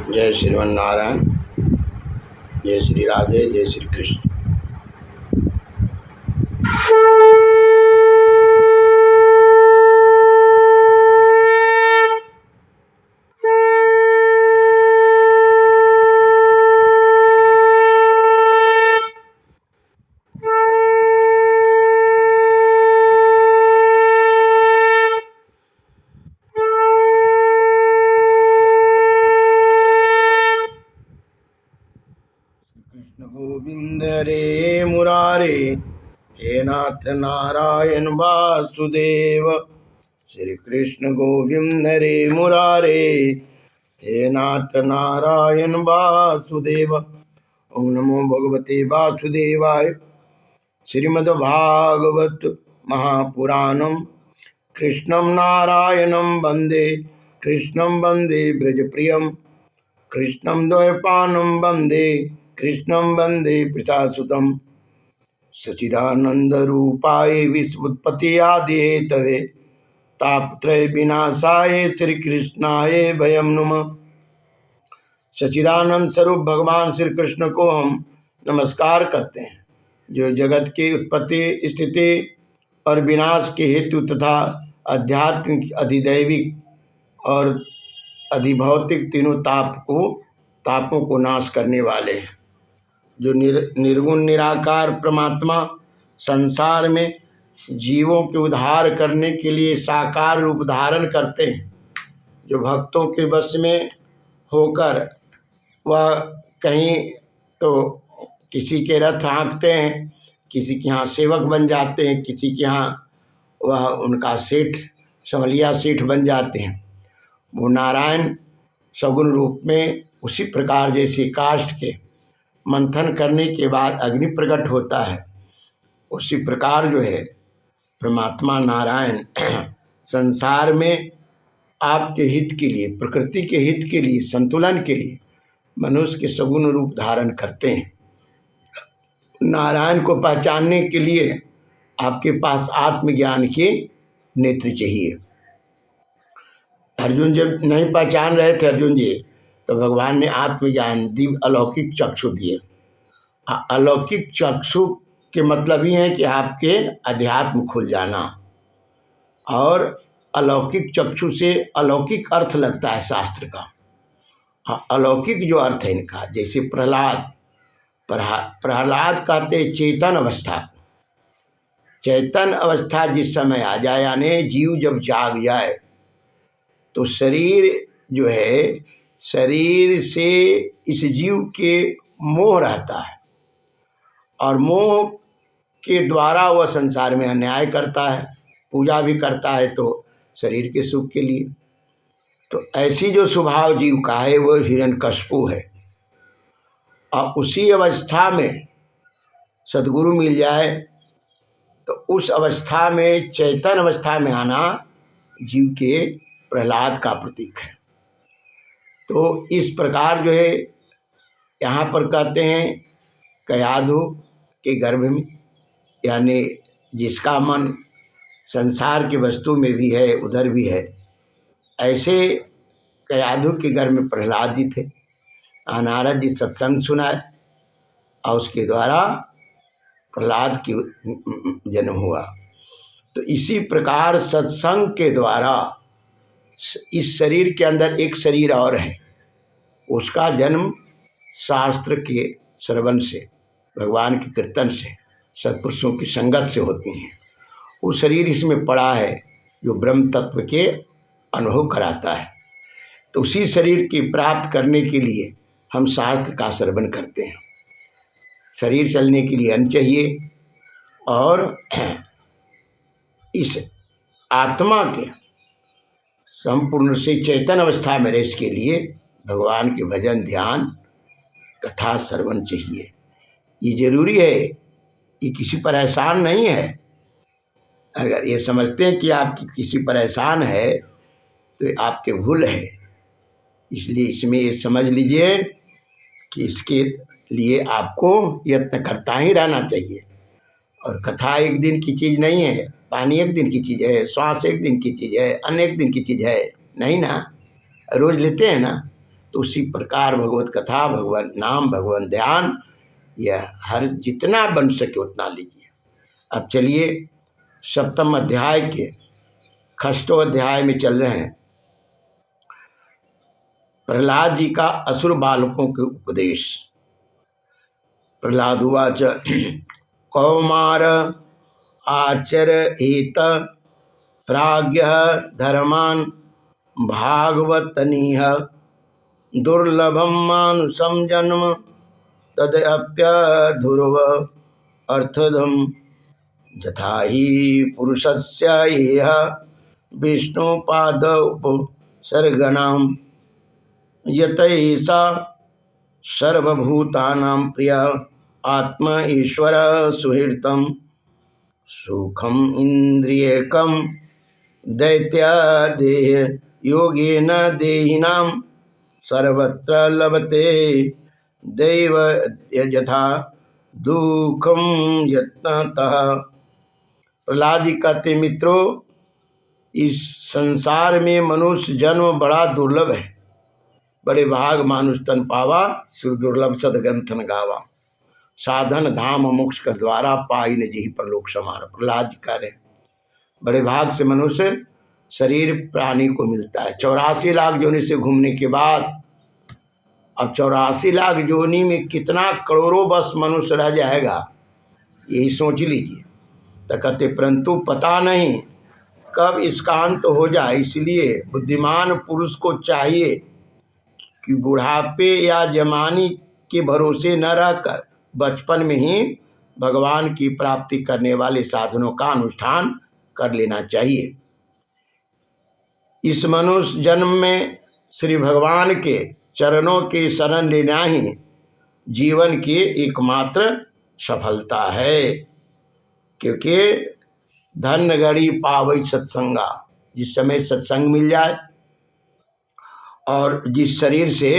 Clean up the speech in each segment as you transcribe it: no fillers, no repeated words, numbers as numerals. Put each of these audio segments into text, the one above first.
जय श्रीमन नारायण, जय श्री राधे, जय श्री कृष्ण। कृष्ण गोविंद रे मुरारे, हे नाथ नारायण वासुदेव। श्री कृष्ण गोविंद रे मुरारे, हे नाथ नारायण वासुदेव। ओम नमो भगवते वासुदेवाय। श्रीमद्भागवत महापुराणम कृष्णं नारायणं वंदे, कृष्णं वंदे ब्रजप्रियं, कृष्णं द्वैपायनं वंदे, कृष्णं वंदे पृथासुतं। सच्चिदानंदरूपाय विश्वोत्पत्त्यादिहेतवे, तापत्रय विनाशाय श्रीकृष्णाय वयं नुमः। सच्चिदानंद स्वरूप भगवान श्री कृष्ण को हम नमस्कार करते हैं, जो जगत की उत्पत्ति, स्थिति और विनाश के हेतु तथा आध्यात्मिक, अधिदैविक और अधिभौतिक तीनों तापों को नाश करने वाले हैं। जो निर्गुण निराकार परमात्मा संसार में जीवों के उद्धार करने के लिए साकार रूप धारण करते हैं, जो भक्तों के वश में होकर वह कहीं तो किसी के रथ हाँकते हैं, किसी के यहाँ सेवक बन जाते हैं, किसी के यहाँ वह उनका सेठ, समलिया सेठ बन जाते हैं। वो नारायण सगुण रूप में उसी प्रकार जैसे काष्ठ के मंथन करने के बाद अग्नि प्रकट होता है, उसी प्रकार जो है परमात्मा नारायण संसार में आपके हित के लिए, प्रकृति के हित के लिए, संतुलन के लिए मनुष्य के सगुण रूप धारण करते हैं। नारायण को पहचानने के लिए आपके पास आत्मज्ञान के नेत्र चाहिए। अर्जुन जब नहीं पहचान रहे थे अर्जुन जी, तो भगवान ने आत्मज्ञान दिव्य अलौकिक चक्षु दिए। अलौकिक चक्षु के मतलब ही है कि आपके अध्यात्म खुल जाना, और अलौकिक चक्षु से अलौकिक अर्थ लगता है शास्त्र का। अलौकिक जो अर्थ है इनका, जैसे प्रहलाद कहते चेतन अवस्था। चैतन अवस्था जिस समय आ जाए, यानी जीव जब जाग जाए, तो शरीर जो है, शरीर से इस जीव के मोह रहता है, और मोह के द्वारा वह संसार में अन्याय करता है, पूजा भी करता है तो शरीर के सुख के लिए। तो ऐसी जो स्वभाव जीव का है वो हिरण्यकशिपु है। और उसी अवस्था में सद्गुरु मिल जाए तो उस अवस्था में, चैतन अवस्था में आना जीव के प्रहलाद का प्रतीक है। तो इस प्रकार जो है यहाँ पर कहते हैं कयाधु के गर्भ में, यानी जिसका मन संसार की वस्तु में भी है उधर भी है, ऐसे कयाधु के गर्भ में प्रहलाद जी थे। नारद जी सत्संग सुनाए और उसके द्वारा प्रहलाद की जन्म हुआ। तो इसी प्रकार सत्संग के द्वारा इस शरीर के अंदर एक शरीर और है, उसका जन्म शास्त्र के श्रवण से, भगवान के कीर्तन से, सत्पुरुषों की संगत से होती हैं। वो शरीर इसमें पड़ा है जो ब्रह्म तत्व के अनुभव कराता है। तो उसी शरीर की प्राप्त करने के लिए हम शास्त्र का श्रवण करते हैं। शरीर चलने के लिए अन्न चाहिए, और इस आत्मा के संपूर्ण से चैतन अवस्था में रहने के लिए भगवान के भजन, ध्यान, कथा, श्रवण चाहिए। ये जरूरी है, ये किसी पर एहसान नहीं है। अगर ये समझते हैं कि आपकी किसी पर एहसान है तो आपके भूल है। इसलिए इसमें ये समझ लीजिए कि इसके लिए आपको यत्न करता ही रहना चाहिए। और कथा एक दिन की चीज़ नहीं है, पानी एक दिन की चीज़ है, श्वास एक दिन की चीज़ है, अन्न एक दिन की चीज़ है नहीं ना। रोज़ लेते हैं ना, तो उसी प्रकार भगवत कथा, भगवान नाम, भगवान ध्यान, यह हर जितना बन सके उतना लीजिए। अब चलिए सप्तम अध्याय के षष्ठवें अध्याय में चल रहे हैं। प्रहलाद जी का असुर बालकों के उपदेश। प्रहलाद उवाच कौमार आचरहित प्राज्ञः धर्मान् भागवतनीह दुर्लभम मानुषम जन्म तदप्यधुर्व अर्थदम यथा ही पुरुषस्य इह विष्णुपाद उपसर्गणाम यतैषा सर्वभूतानां प्रिय आत्मा ईश्वर सुहृतम सुखम इंद्रियकम दैत्यादेह योगेन देहिनां सर्वत्र लभते दैव यथा दुखम यत्नतः। प्रहलाद जी कहते मित्रों, इस संसार में मनुष्य जन्म बड़ा दुर्लभ है। बड़े भाग मानुष तन पावा, सुर दुर्लभ सदग्रंथन गावा, साधन धाम मोक्ष का द्वारा पाई न जी परलोक समार। प्रहलाद जी कह रहे बड़े भाग से मनुष्य शरीर प्राणी को मिलता है। 84 लाख योनि से घूमने के बाद अब 84 लाख योनि में कितना करोड़ों बस मनुष्य रह जाएगा, यही सोच लीजिए। तो कहते परंतु पता नहीं कब इसका अंत हो जाए, इसलिए बुद्धिमान पुरुष को चाहिए कि बुढ़ापे या जवानी के भरोसे न रहकर बचपन में ही भगवान की प्राप्ति करने वाले साधनों का अनुष्ठान कर लेना चाहिए। इस मनुष्य जन्म में श्री भगवान के चरणों की शरण लेना ही जीवन की एकमात्र सफलता है, क्योंकि धन गड़ी पावई सत्संगा, जिस समय सत्संग मिल जाए और जिस शरीर से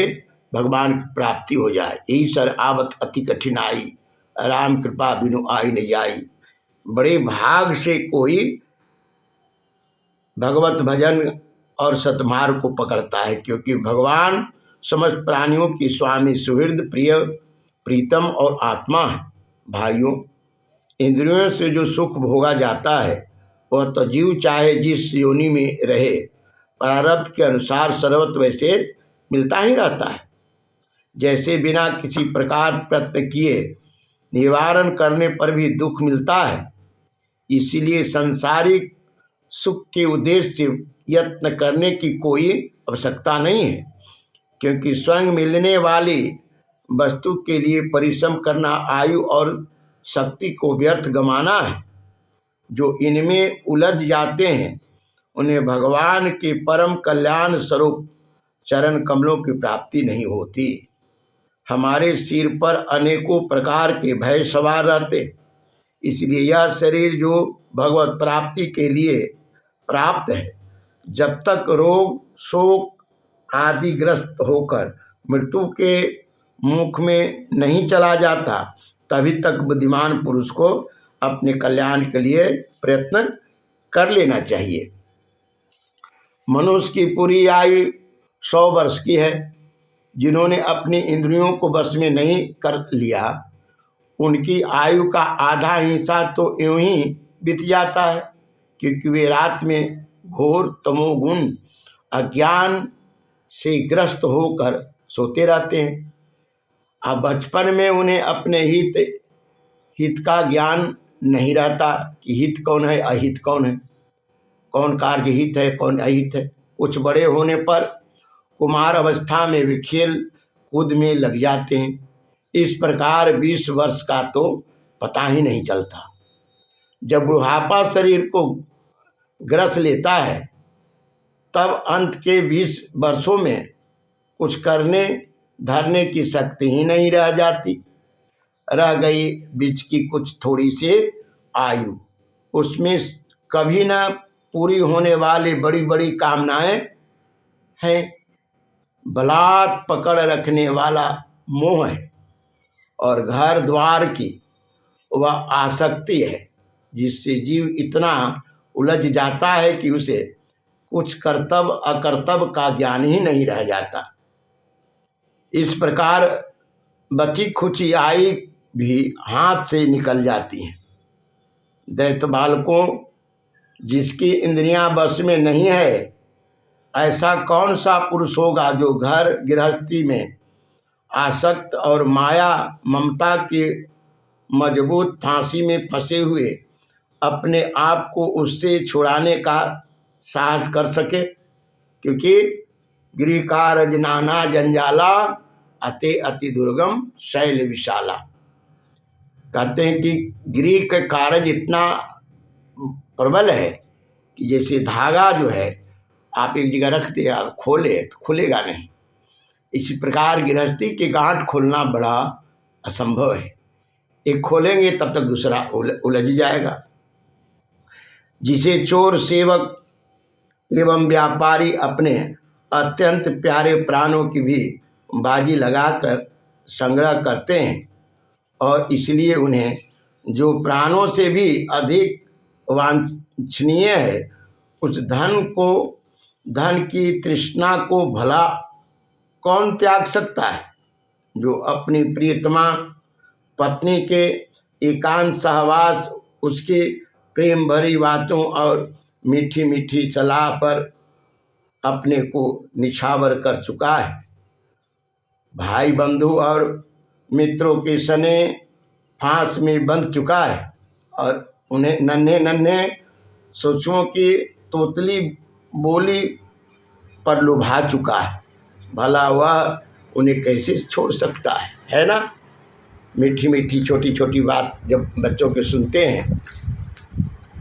भगवान की प्राप्ति हो जाए, यही सर आवत अति कठिन आई, राम कृपा बिनु आई न जाई। बड़े भाग से कोई भगवत भजन और सतमार्ग को पकड़ता है, क्योंकि भगवान समस्त प्राणियों की स्वामी सुहृद प्रिय प्रीतम और आत्मा है। भाइयों, इंद्रियों से जो सुख भोगा जाता है वह तो जीव चाहे जिस योनि में रहे प्रारब्ध के अनुसार सर्वत्र वैसे मिलता ही रहता है। जैसे बिना किसी प्रकार प्रयत्न किए निवारण करने पर भी दुख मिलता है, इसीलिए सांसारिक सुख के उद्देश्य से यत्न करने की कोई आवश्यकता नहीं है, क्योंकि स्वयं मिलने वाली वस्तु के लिए परिश्रम करना आयु और शक्ति को व्यर्थ गंवाना है। जो इनमें उलझ जाते हैं उन्हें भगवान के परम कल्याण स्वरूप चरण कमलों की प्राप्ति नहीं होती। हमारे सिर पर अनेकों प्रकार के भय सवार रहते, इसलिए यह शरीर जो भगवत प्राप्ति के लिए प्राप्त है, जब तक रोग शोक आदि ग्रस्त होकर मृत्यु के मुख में नहीं चला जाता, तभी तक बुद्धिमान पुरुष को अपने कल्याण के लिए प्रयत्न कर लेना चाहिए। मनुष्य की पूरी आयु 100 वर्ष की है। जिन्होंने अपनी इंद्रियों को बस में नहीं कर लिया, उनकी आयु का आधा हिस्सा तो यूं ही बीत जाता है, क्योंकि वे रात में घोर तमोगुण अज्ञान से ग्रस्त होकर सोते रहते हैं। अब बचपन में उन्हें अपने हित का ज्ञान नहीं रहता कि हित कौन है अहित कौन है, कौन कार्य हित है कौन अहित है। कुछ बड़े होने पर कुमार अवस्था में वे खेल कूद में लग जाते हैं। इस प्रकार 20 वर्ष का तो पता ही नहीं चलता। जब बुढ़ापा शरीर को ग्रस लेता है, तब अंत के 20 वर्षों में कुछ करने धरने की शक्ति ही नहीं रह जाती। रह गई बीच की कुछ थोड़ी सी आयु, उसमें कभी ना पूरी होने वाली बड़ी बड़ी कामनाएं हैं। बलात् पकड़ रखने वाला मोह है और घर द्वार की वह आसक्ति है, जिससे जीव इतना उलझ जाता है कि उसे कुछ कर्तव्य अकर्तव्य का ज्ञान ही नहीं रह जाता। इस प्रकार बची खुची आई भी हाथ से निकल जाती हैं। दैत्य बालकों, जिसकी इंद्रियां बस में नहीं है, ऐसा कौन सा पुरुष होगा जो घर गृहस्थी में आसक्त और माया ममता के मजबूत फांसी में फंसे हुए अपने आप को उससे छुड़ाने का साहस कर सके। क्योंकि गिरिकार नाना जंजाला अति अति दुर्गम शैल विशाला। कहते हैं कि गिरी का कार्य इतना प्रबल है कि जैसे धागा जो है आप एक जगह रख दिया खोले तो खुलेगा नहीं, इसी प्रकार गृहस्थी की गांठ खोलना बड़ा असंभव है। एक खोलेंगे तब तक दूसरा उलझ जाएगा। जिसे चोर सेवक एवं व्यापारी अपने अत्यंत प्यारे प्राणों की भी बाजी लगाकर संग्रह करते हैं, और इसलिए उन्हें जो प्राणों से भी अधिक वांछनीय है उस धन की तृष्णा को भला कौन त्याग सकता है। जो अपनी प्रियतमा पत्नी के एकांत सहवास, उसकी प्रेम भरी बातों और मीठी मीठी सलाह पर अपने को निछावर कर चुका है, भाई बंधु और मित्रों के सने फांस में बंध चुका है, और उन्हें नन्हे नन्हे सोचों की तोतली बोली पर लुभा चुका है। भला वह उन्हें कैसे छोड़ सकता है ना। मीठी मीठी छोटी छोटी बात जब बच्चों के सुनते हैं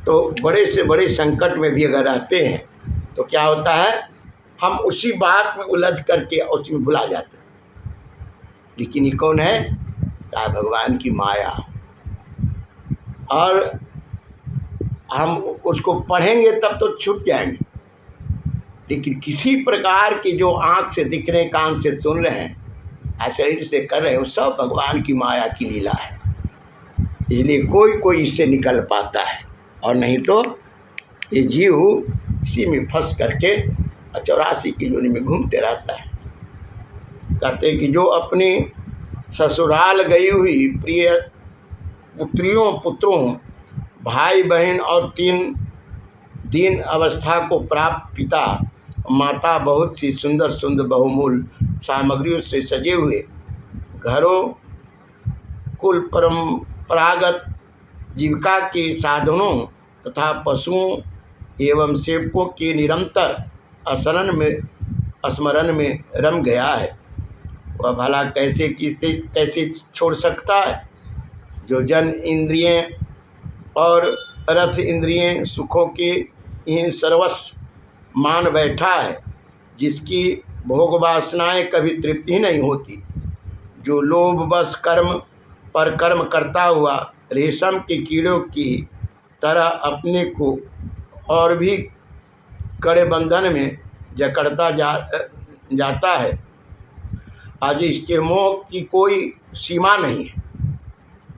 तो बड़े से बड़े संकट में भी अगर रहते हैं तो क्या होता है, हम उसी बात में उलझ करके उसमें भुला जाते हैं। लेकिन ये कौन है? क्या भगवान की माया। और हम उसको पढ़ेंगे तब तो छूट जाएंगे, लेकिन किसी प्रकार की जो आँख से दिख रहे, कान से सुन रहे हैं, शरीर से कर रहे हैं, वो सब भगवान की माया की लीला है। इसलिए कोई कोई इससे निकल पाता है, और नहीं तो ये जीव इसी में फंस करके 84 की योनि में घूमते रहता है। कहते हैं कि जो अपनी ससुराल गई हुई प्रिय पुत्रियों पुत्रों भाई बहन और 3 दीन अवस्था को प्राप्त पिता माता बहुत सी सुंदर सुंदर बहुमूल्य सामग्रियों से सजे हुए घरों, कुल परंपरागत जीविका के साधनों तथा पशुओं एवं सेवकों के निरंतर स्मरण में रम गया है, वह भला कैसे छोड़ सकता है। जो जन इंद्रियें और रस इंद्रियें सुखों के इन सर्वस्व मान बैठा है, जिसकी भोग वासनाएं कभी तृप्ति ही नहीं होती, जो लोभ बस कर्म पर कर्म करता हुआ रेशम के कीड़ों की तरह अपने को और भी कड़े बंधन में जकड़ता जाता है, आज इसके मोह की कोई सीमा नहीं है।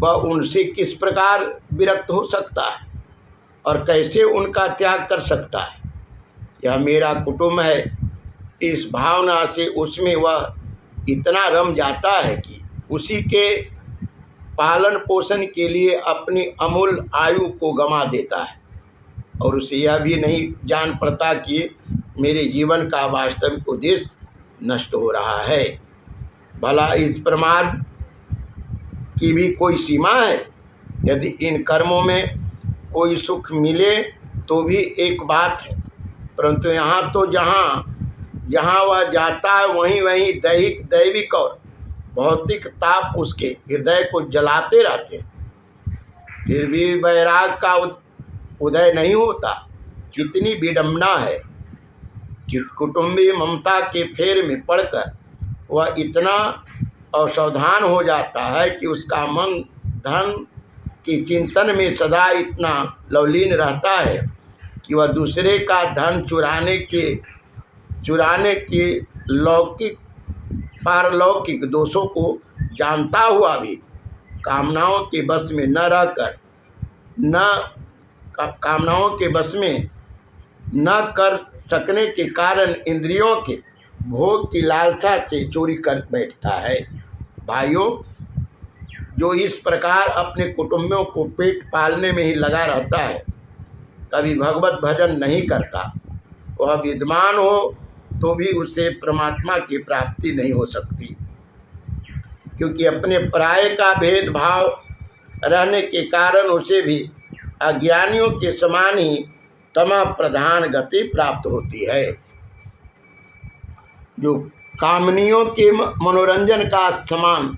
वह उनसे किस प्रकार विरक्त हो सकता है और कैसे उनका त्याग कर सकता है। यह मेरा कुटुंब है, इस भावना से उसमें वह इतना रम जाता है कि उसी के पालन पोषण के लिए अपनी अमूल्य आयु को गंवा देता है, और उसे यह भी नहीं जान पड़ता कि मेरे जीवन का वास्तविक उद्देश्य नष्ट हो रहा है। भला इस प्रमाद की भी कोई सीमा है। यदि इन कर्मों में कोई सुख मिले तो भी एक बात है, परंतु यहाँ तो जहाँ वह जाता है वहीं वहीं दैविक और भौतिक ताप उसके हृदय को जलाते रहते हैं, फिर भी वैराग का उदय नहीं होता। कितनी विडंबना है कि कुटुंबी ममता के फेर में पड़कर वह इतना असावधान हो जाता है कि उसका मन धन के चिंतन में सदा इतना लवलीन रहता है कि वह दूसरे का धन चुराने के लौकिक पारलौकिक दोषों को जानता हुआ भी कामनाओं के बस में न कर सकने के कारण इंद्रियों के भोग की लालसा से चोरी कर बैठता है। भाइयों, जो इस प्रकार अपने कुटुंबों को पेट पालने में ही लगा रहता है, कभी भगवत भजन नहीं करता, वह विद्वान हो तो भी उसे परमात्मा की प्राप्ति नहीं हो सकती, क्योंकि अपने पराये का भेदभाव रहने के कारण उसे भी अज्ञानियों के समान ही तमः प्रधान गति प्राप्त होती है। जो कामनियों के मनोरंजन का समान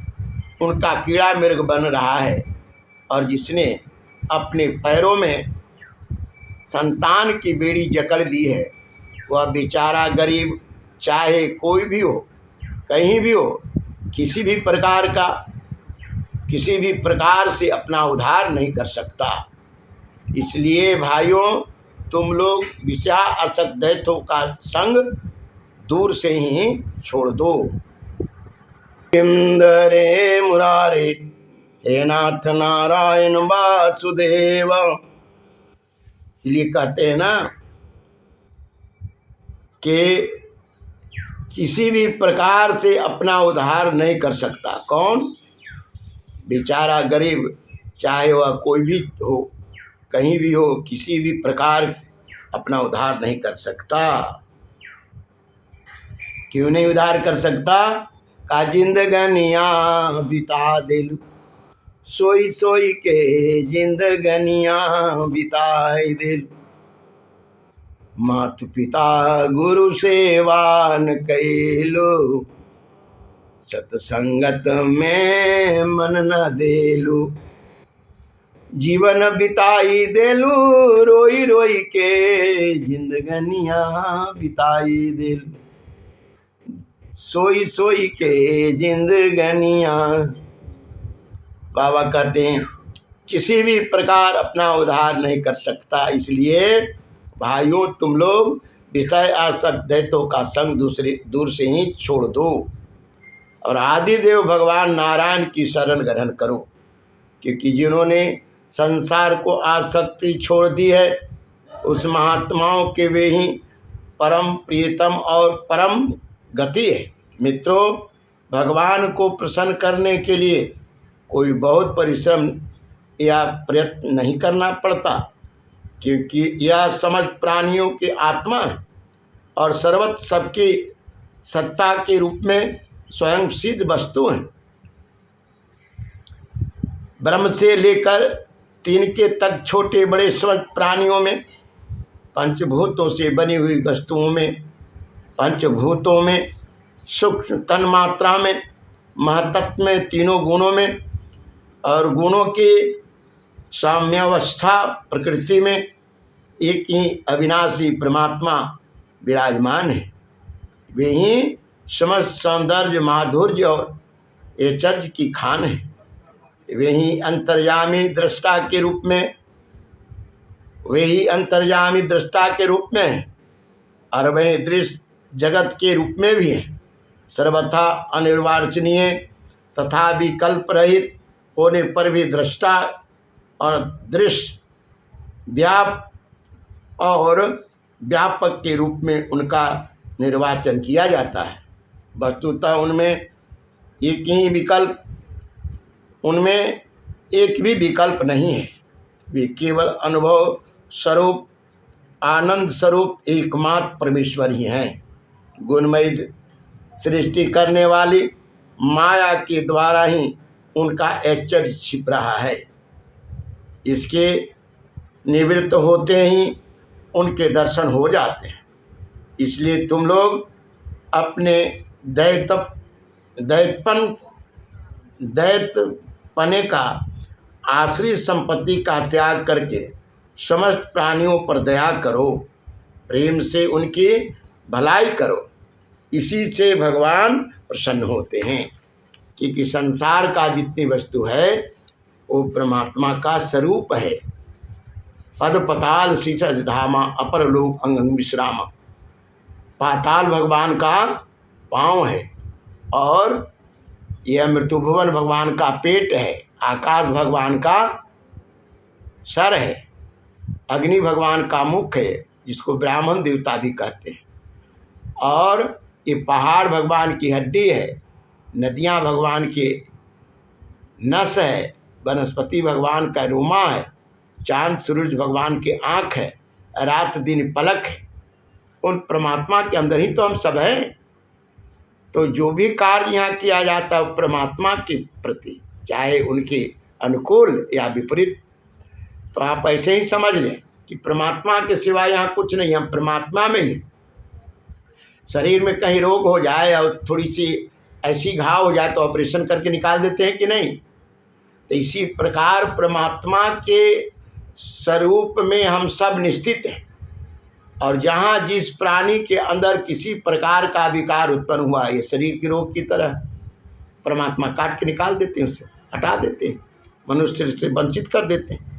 उनका कीड़ा मृग बन रहा है, और जिसने अपने पैरों में संतान की बेड़ी जकड़ ली है, वह बेचारा गरीब चाहे कोई भी हो, कहीं भी हो, किसी भी प्रकार से अपना उद्धार नहीं कर सकता। इसलिए भाइयों, तुम लोग विषयासक्त दैत्यों का संग दूर से ही छोड़ दो। इंदरे मुरारे हे नाथ नारायण वासुदेव। इसलिए कहते हैं ना कि किसी भी प्रकार से अपना उद्धार नहीं कर सकता। कौन? बेचारा गरीब, चाहे वह कोई भी हो, कहीं भी हो, किसी भी प्रकार अपना उद्धार नहीं कर सकता। क्यों नहीं उद्धार कर सकता? का जिंदगनिया बिता दिल, सोई सोई के जिंदगनिया बिताए दिल। मात पिता गुरु सेवान कैलो, सत्संगत में मन न देलू। जीवन बिताई देलू, रोई रोई के जिंदगनिया बिताई देलू। सोई सोई के जिंदगनिया। बाबा कहते हैं किसी भी प्रकार अपना उद्धार नहीं कर सकता। इसलिए भाइयों, तुम लोग विषय आसक्त दैत्यों का संग दूर से ही छोड़ दो, और आदिदेव भगवान नारायण की शरण ग्रहण करो, क्योंकि जिन्होंने संसार को आसक्ति छोड़ दी है, उस महात्माओं के वे ही परम प्रियतम और परम गति है। मित्रों, भगवान को प्रसन्न करने के लिए कोई बहुत परिश्रम या प्रयत्न नहीं करना पड़ता, क्योंकि यह समझ प्राणियों के आत्मा है और सर्वत्र सबकी सत्ता के रूप में स्वयं सिद्ध वस्तु हैं। ब्रह्म से लेकर तिनके तक छोटे बड़े समझ प्राणियों में, पंचभूतों से बनी हुई वस्तुओं में, पंचभूतों में, सूक्ष्म तन मात्रा में, महतत्व में, तीनों गुणों में, और गुणों की साम्यावस्था प्रकृति में एक ही अविनाशी परमात्मा विराजमान है। वे ही समस्त सौंदर्य, माधुर्य और ऐश्वर्य की खान है। वे ही अंतर्यामी दृष्टा के रूप में, हैं, और वह दृश्य जगत के रूप में भी है। सर्वथा अनिर्वाचनीय तथा विकल्प रहित होने पर भी दृष्टा और दृश्य व्यापक के रूप में उनका निर्वाचन किया जाता है। वस्तुतः उनमें एक भी विकल्प नहीं है। वे केवल अनुभव स्वरूप, आनंद स्वरूप एकमात्र परमेश्वर ही हैं। गुणमयी सृष्टि करने वाली माया के द्वारा ही उनका ऐश्वर्य छिप रहा है। इसके निवृत्त होते ही उनके दर्शन हो जाते हैं। इसलिए तुम लोग अपने दैत्यपने का, आश्रित संपत्ति का त्याग करके समस्त प्राणियों पर दया करो, प्रेम से उनकी भलाई करो। इसी से भगवान प्रसन्न होते हैं, क्योंकि संसार का जितनी वस्तु है वो परमात्मा का स्वरूप है। पद पताल शीशज धामा, अपर लोक अंग विश्राम। पाताल भगवान का पाँव है, और यह मृत्युभुवन भगवान का पेट है, आकाश भगवान का सर है, अग्नि भगवान का मुख है, जिसको ब्राह्मण देवता भी कहते हैं, और ये पहाड़ भगवान की हड्डी है, नदियाँ भगवान के नस है, वनस्पति भगवान का रोमा है, चांद सूरज भगवान के आँख है, रात दिन पलक है। उन परमात्मा के अंदर ही तो हम सब हैं। तो जो भी कार्य यहाँ किया जाता है परमात्मा के प्रति, चाहे उनके अनुकूल या विपरीत, तो आप ऐसे ही समझ लें कि परमात्मा के सिवा यहाँ कुछ नहीं, हम परमात्मा में ही। शरीर में कहीं रोग हो जाए और थोड़ी सी ऐसी घाव हो जाए तो ऑपरेशन करके निकाल देते हैं कि नहीं। तो इसी प्रकार परमात्मा के स्वरूप में हम सब निश्चित हैं। और जहाँ जिस प्राणी के अंदर किसी प्रकार का विकार उत्पन्न हुआ, ये शरीर के रोग की तरह, परमात्मा काट के निकाल देते हैं, उससे हटा देते हैं, मनुष्य से वंचित कर देते हैं।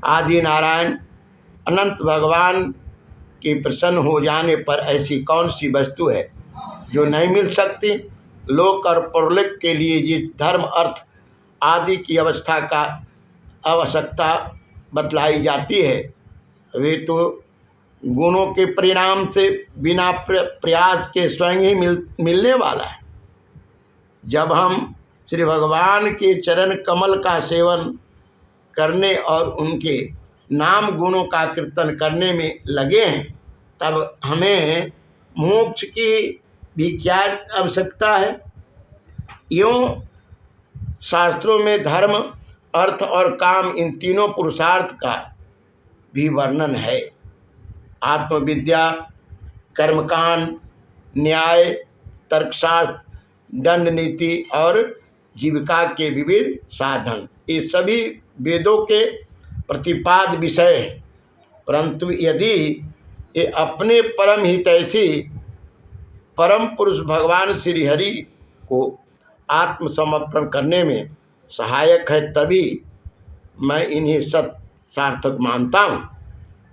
आदि नारायण अनंत भगवान के प्रसन्न हो जाने पर ऐसी कौन सी वस्तु है जो नहीं मिल सकती। लोक और परलोक के लिए जिस धर्म अर्थ आदि की अवस्था का आवश्यकता बतलाई जाती है, वे तो गुणों के परिणाम से बिना प्रयास के स्वयं ही मिलने वाला है। जब हम श्री भगवान के चरण कमल का सेवन करने और उनके नाम गुणों का कीर्तन करने में लगे हैं, तब हमें मोक्ष की भी क्या आवश्यकता है। यूँ शास्त्रों में धर्म अर्थ और काम इन तीनों पुरुषार्थ का भी वर्णन है। आत्मविद्या, कर्मकांड, न्याय, तर्कशास्त्र, दंड नीति और जीविका के विविध साधन, ये सभी वेदों के प्रतिपाद विषय हैं। परंतु यदि ये अपने परम हितैषी परम पुरुष भगवान श्री हरि को आत्मसमर्पण करने में सहायक है, तभी मैं इन्हें सत सार्थक मानता हूँ,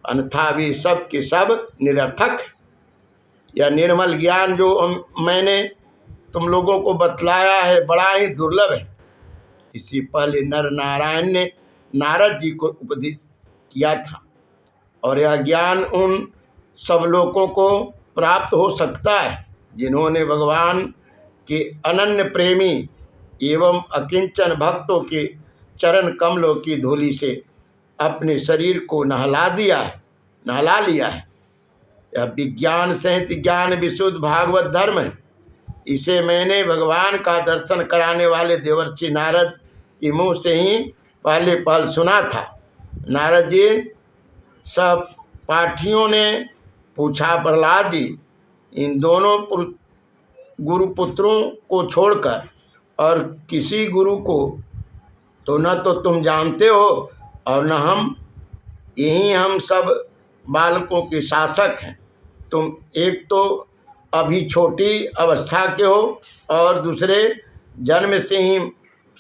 अन्यथा भी सब के सब निरर्थक है। यह निर्मल ज्ञान जो मैंने तुम लोगों को बतलाया है बड़ा ही दुर्लभ है। इसी पहले नर नारायण ने नारद जी को उपदेश किया था, और यह ज्ञान उन सब लोगों को प्राप्त हो सकता है जिन्होंने भगवान के अनन्य प्रेमी एवं अकिंचन भक्तों के चरण कमलों की धूलि से अपने शरीर को नहला लिया है। यह विज्ञान सहित ज्ञान विशुद्ध भागवत धर्म है। इसे मैंने भगवान का दर्शन कराने वाले देवर्षि नारद के मुँह से ही पहल सुना था। नारद जी सब पाठियों ने पूछा, प्रहलाद जी, इन दोनों गुरुपुत्रों को छोड़कर और किसी गुरु को तो न तो तुम जानते हो और न हम, यही हम सब बालकों के शासक हैं। तुम एक तो अभी छोटी अवस्था के हो और दूसरे जन्म से ही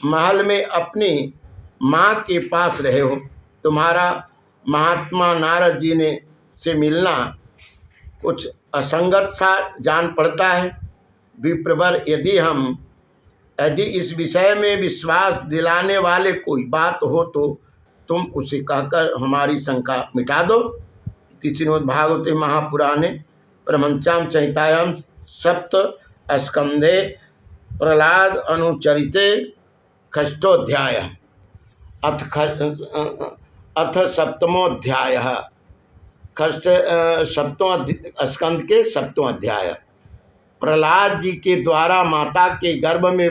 महल में अपनी माँ के पास रहे हो। तुम्हारा महात्मा नारद जी ने से मिलना कुछ असंगत सा जान पड़ता है। विप्रवर, यदि इस विषय में विश्वास दिलाने वाले कोई बात हो तो तुम उसे कहकर हमारी शंका मिटा दो। श्रीमद् भागवते महापुराणे परमहंस्यां संहितायां सप्त स्कंधे प्रहलाद अनुचरिते षष्ठोऽध्याय अथ सप्तमोऽध्याय सप्तम स्कंध के सप्तम अध्याय। प्रहलाद जी के द्वारा माता के गर्भ में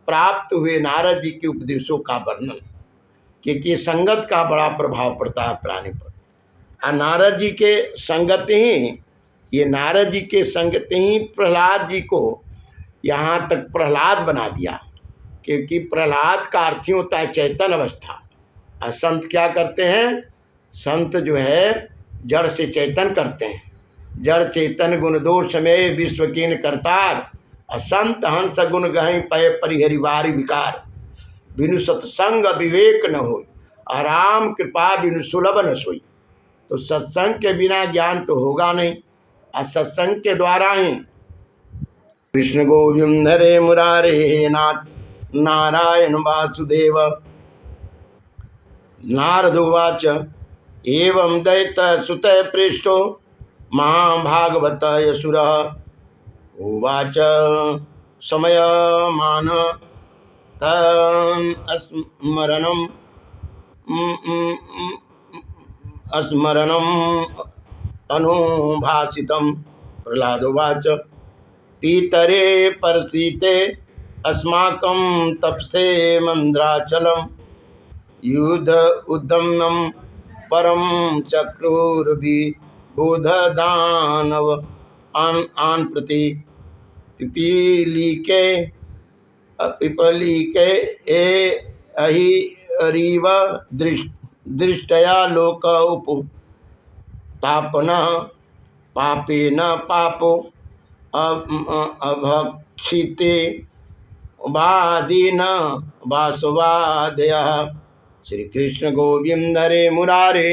प्राप्त हुए नारद जी के उपदेशों का वर्णन, क्योंकि संगत का बड़ा प्रभाव पड़ता है प्राणी पर। नारद जी के संगत ही प्रहलाद जी को यहाँ तक प्रहलाद बना दिया, क्योंकि प्रहलाद का अर्थ ही होता है चैतन्य अवस्था। और संत क्या करते हैं? संत जो है जड़ से चैतन करते हैं। जड़ चेतन गुण दोष में विश्व कीन करतार, असंत हंस गुण गहि पय परिहरिवारी विकार। बिनु सत्संग विवेक न हो, आराम कृपा बिनु सुलभ न सोई। तो सत्संग के बिना ज्ञान तो होगा नहीं, और सत्संग के द्वारा ही कृष्ण गोविंद हरे मुरारे नाथ नारायण वासुदेव। नारद उवाच एवं दैत्य सुत पृष्ठो महाभागवत यसुरः उवाच समयमान तन् स्मरणम् अनुभासितं। प्रह्लादोवाच पीतरे परसीते अस्माकं तपसे मंद्राचलम् युद्ध उद्दम्नं परम चक्रुर्विबुध दानव आन प्रति पिपलीके अहि अरीव दृष्टया लोक उपतापनः पापेन पापो अभक्षिते वादीन वासवादयः। श्री कृष्ण गोविंद रे मुरारे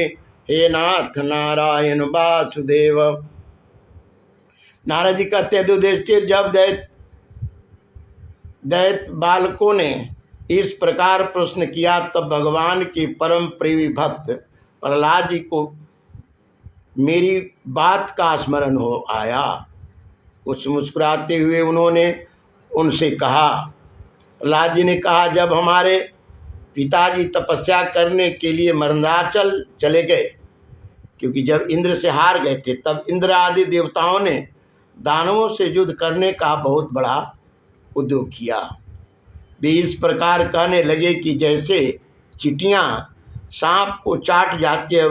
हे नाथ नारायण वासुदेव। नारद जी कहते हैं युधिष्ठिर, जब दैत्य बालकों ने इस प्रकार प्रश्न किया तब भगवान के परम प्रिय भक्त प्रहलाद जी को मेरी बात का स्मरण हो आया। कुछ मुस्कुराते हुए उन्होंने उनसे कहा, प्रहलाद जी ने कहा, जब हमारे पिताजी तपस्या करने के लिए मंदराचल चले गए, क्योंकि जब इंद्र से हार गए थे तब इंद्र आदि देवताओं ने दानवों से युद्ध करने का बहुत बड़ा उद्योग किया। वे इस प्रकार कहने लगे कि जैसे चींटियां सांप को चाट जाती है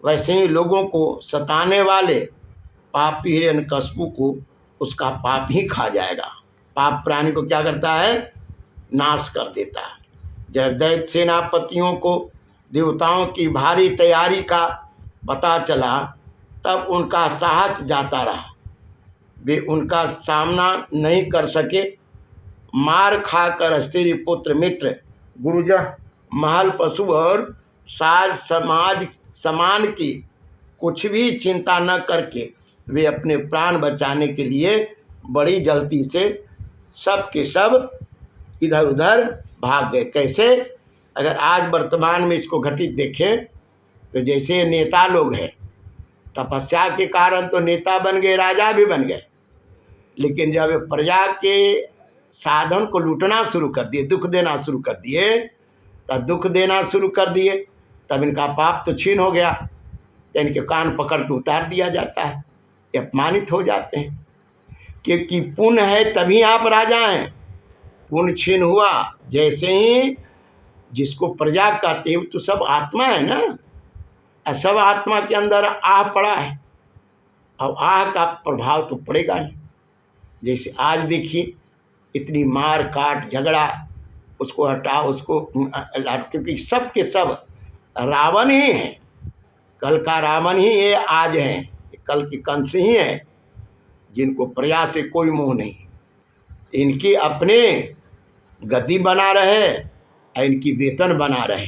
वैसे ही लोगों को सताने वाले पापी हिरण्यकश्यप को उसका पाप ही खा जाएगा। पाप प्राणी को क्या करता है? नाश कर देता है। जब दैत्य सेनापतियों को देवताओं की भारी तैयारी का पता चला तब उनका साहस जाता रहा। वे उनका सामना नहीं कर सके। मार खाकर स्त्री पुत्र मित्र गुरुजन महल पशु और साज समाज समान की कुछ भी चिंता न करके वे अपने प्राण बचाने के लिए बड़ी जल्दी से सब के सब इधर उधर भाग गए। कैसे? अगर आज वर्तमान में इसको घटित देखें तो जैसे नेता लोग हैं, तपस्या के कारण तो नेता बन गए, राजा भी बन गए, लेकिन जब प्रजा के साधन को लूटना शुरू कर दिए, दुख देना शुरू कर दिए, तब इनका पाप तो छीन हो गया, तो इनके कान पकड़ के उतार दिया जाता है, ये अपमानित हो जाते हैं। क्योंकि पुण्य है तभी आप राजा हैं। पुण्य छीन हुआ, जैसे ही जिसको प्रजा कहते हैं तो सब आत्मा है ना, और सब आत्मा के अंदर आह पड़ा है, और आह का प्रभाव तो पड़ेगा ही। जैसे आज देखिए इतनी मार काट झगड़ा, उसको हटा उसको, क्योंकि सब के सब रावण ही है। कल का रावण ही ये आज है, कल की कंस ही है, जिनको प्रजा से कोई मोह नहीं। इनकी अपने गति बना रहे और इनकी वेतन बना रहे,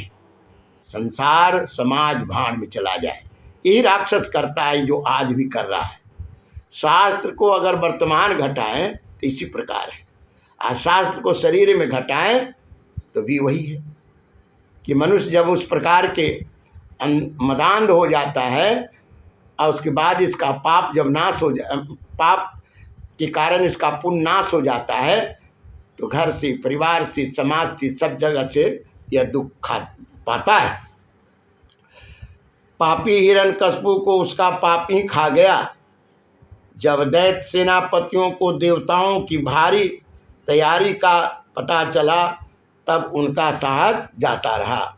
संसार समाज भाड़ में चला जाए। यही राक्षस करता है जो आज भी कर रहा है। शास्त्र को अगर वर्तमान घटाएं तो इसी प्रकार है, और शास्त्र को शरीर में घटाएं तो भी वही है कि मनुष्य जब उस प्रकार के मदान्ध हो जाता है और उसके बाद इसका पाप जब नाश हो पाप के कारण इसका पुण्य नाश हो जाता है तो घर से, परिवार से, समाज से, सब जगह से यह दुख पाता है। पापी हिरण्यकश्यप को उसका पाप ही खा गया। जब दैत्य सेनापतियों को देवताओं की भारी तैयारी का पता चला तब उनका साहस जाता रहा।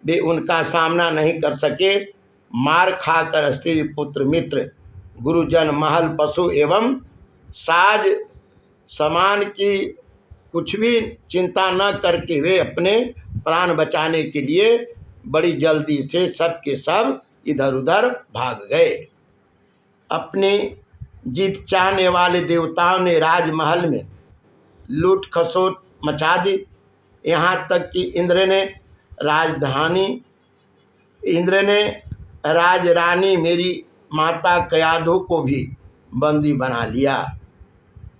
वे उनका सामना नहीं कर सके। मार खाकर स्त्री पुत्र मित्र गुरुजन महल पशु एवं साज समान की कुछ भी चिंता न करके वे अपने प्राण बचाने के लिए बड़ी जल्दी से सब के सब इधर उधर भाग गए। अपने जीत चाहने वाले देवताओं ने राजमहल में लूट खसोट मचा दी। यहाँ तक कि इंद्र ने राजरानी मेरी माता कयाधु को भी बंदी बना लिया।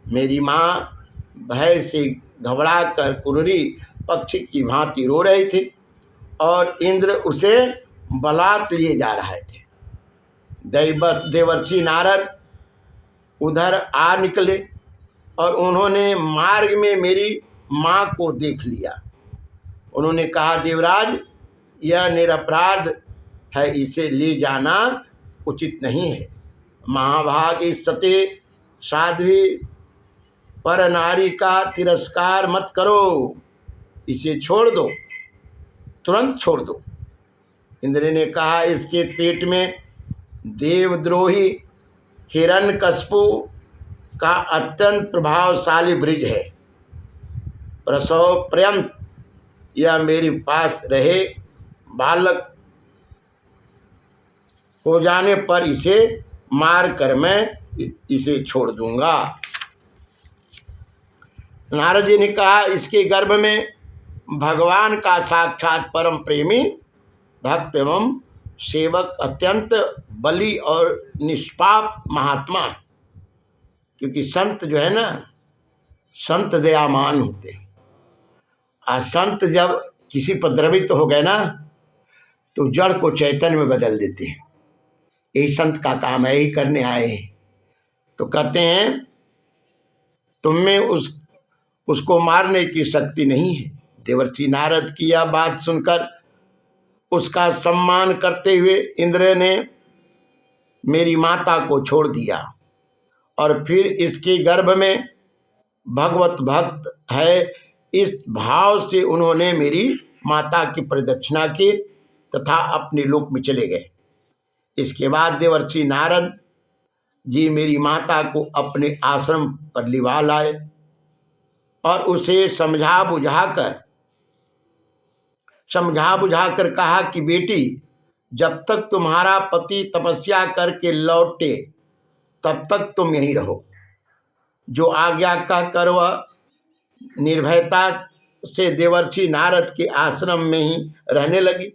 मेरी माँ भय से घबरा कर कुररी पक्षी की भांति रो रही थी और इंद्र उसे बलात् लिए जा रहे थे। देवर्षि नारद उधर आ निकले और उन्होंने मार्ग में मेरी माँ को देख लिया। उन्होंने कहा, देवराज, यह निरपराध है, इसे ले जाना उचित नहीं है। महाभाग सते साध्वी पर नारी का तिरस्कार मत करो, इसे छोड़ दो, तुरंत छोड़ दो। इंद्र ने कहा, इसके पेट में देवद्रोही हिरण्यकश्यपु का अत्यंत प्रभावशाली ब्रिज है। प्रसव पर्यंत यह मेरे पास रहे, बालक हो जाने पर इसे मार कर मैं इसे छोड़ दूंगा। नारद जी ने कहा, इसके गर्भ में भगवान का साक्षात परम प्रेमी भक्त एवं सेवक अत्यंत बली और निष्पाप महात्मा, क्योंकि संत जो है ना, संत दयामान होते हैं। और संत जब किसी पर द्रवित हो गए ना, तो जड़ को चैतन्य में बदल देते हैं। यही संत का काम है, यही करने आए हैं। तो कहते हैं, तुम में उसको मारने की शक्ति नहीं है। देवर्षि नारद की यह बात सुनकर उसका सम्मान करते हुए इंद्र ने मेरी माता को छोड़ दिया और फिर इसके गर्भ में भगवत भक्त है, इस भाव से उन्होंने मेरी माता की प्रदक्षिणा की तथा अपने लोक में चले गए। इसके बाद देवर्षि नारद जी मेरी माता को अपने आश्रम पर लिवा लाए और उसे समझा बुझाकर कहा कि बेटी, जब तक तुम्हारा पति तपस्या करके लौटे तब तक तुम यहीं रहो। जो आज्ञा कहकर वह निर्भयता से देवर्षि नारद के आश्रम में ही रहने लगी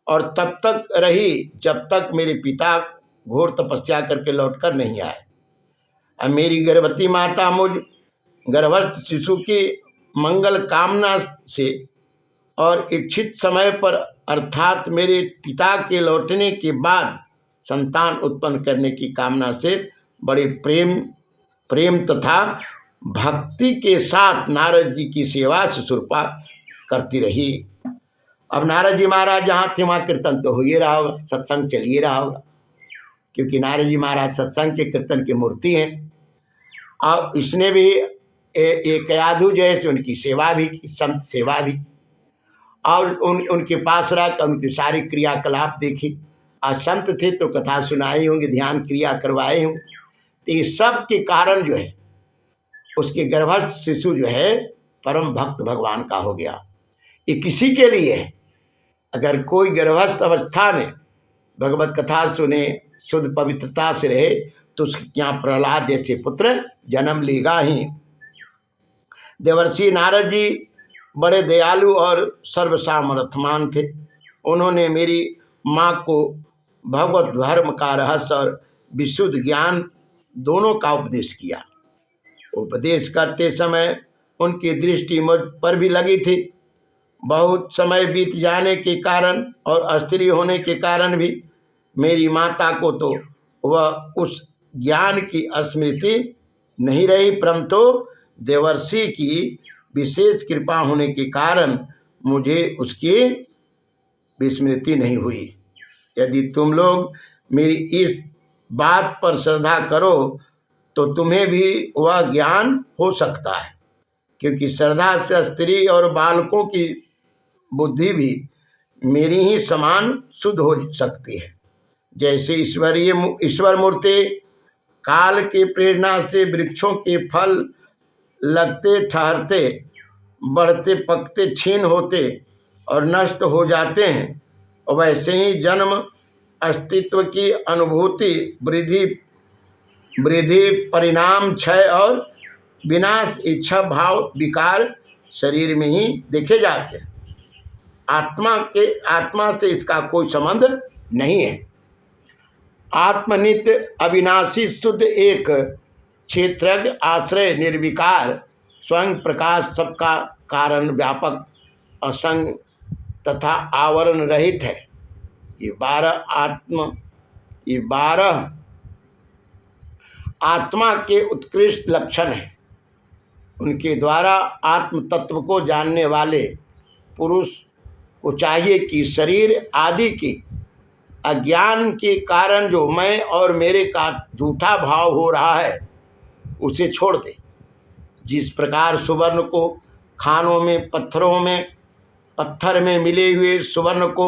और तब तक रही जब तक मेरे पिता घोर तपस्या करके लौटकर नहीं आए। अब मेरी गर्भवती माता मुझ गर्भस्थ शिशु की मंगल कामना से और इच्छित समय पर अर्थात मेरे पिता के लौटने के बाद संतान उत्पन्न करने की कामना से बड़े प्रेम तथा भक्ति के साथ नारद जी की सेवा सुश्रूषा करती रही। अब नारद जी महाराज जहाँ थे वहाँ कीर्तन तो हो ही रहा होगा, सत्संग चल ही रहा होगा, क्योंकि नारद जी महाराज सत्संग के कीर्तन की मूर्ति हैं। और इसने भी एक यादू जैसे उनकी सेवा भी की, संत सेवा भी, और उनके पास रह उनकी सारी क्रियाकलाप देखी। और संत थे तो कथा सुनाई होंगे, ध्यान क्रिया करवाए होंगे। तो ये सब के कारण जो है उसके गर्भस्थ शिशु जो है परम भक्त भगवान का हो गया। ये किसी के लिए है, अगर कोई गर्भस्थ अवस्था में भगवत कथा सुने, शुद्ध पवित्रता से रहे, तो उसके यहाँ प्रहलाद जैसे पुत्र जन्म लेगा ही। देवर्षि नारद जी बड़े दयालु और सर्वसामर्थ्यवान थे। उन्होंने मेरी माँ को भगवत धर्म का रहस्य और विशुद्ध ज्ञान दोनों का उपदेश किया। उपदेश करते समय उनकी दृष्टि मुझ पर भी लगी थी। बहुत समय बीत जाने के कारण और स्त्री होने के कारण भी मेरी माता को तो वह उस ज्ञान की स्मृति नहीं रही, परंतु देवर्षि की विशेष कृपा होने के कारण मुझे उसकी विस्मृति नहीं हुई। यदि तुम लोग मेरी इस बात पर श्रद्धा करो तो तुम्हें भी वह ज्ञान हो सकता है, क्योंकि श्रद्धा से स्त्री और बालकों की बुद्धि भी मेरी ही समान शुद्ध हो सकती है। जैसे ईश्वर मूर्ति काल की प्रेरणा से वृक्षों के फल लगते ठहरते, बढ़ते पकते, क्षीण होते और नष्ट हो जाते हैं, और वैसे ही जन्म, अस्तित्व की अनुभूति, वृद्धि, परिणाम, क्षय और विनाश, इच्छा, भाव, विकार शरीर में ही देखे जाते हैं। आत्मा से इसका कोई संबंध नहीं है। आत्मनित्य, अविनाशी, शुद्ध, एक क्षेत्रज्ञ, आश्रय, निर्विकार, स्वयं प्रकाश, सबका कारण, व्यापक, असंग तथा आवरण रहित है। ये 12 आत्मा के उत्कृष्ट लक्षण हैं। उनके द्वारा आत्म तत्व को जानने वाले पुरुष को चाहिए कि शरीर आदि के अज्ञान के कारण जो मैं और मेरे का झूठा भाव हो रहा है उसे छोड़ दे। जिस प्रकार सुवर्ण को खानों में पत्थर में मिले हुए सुवर्ण को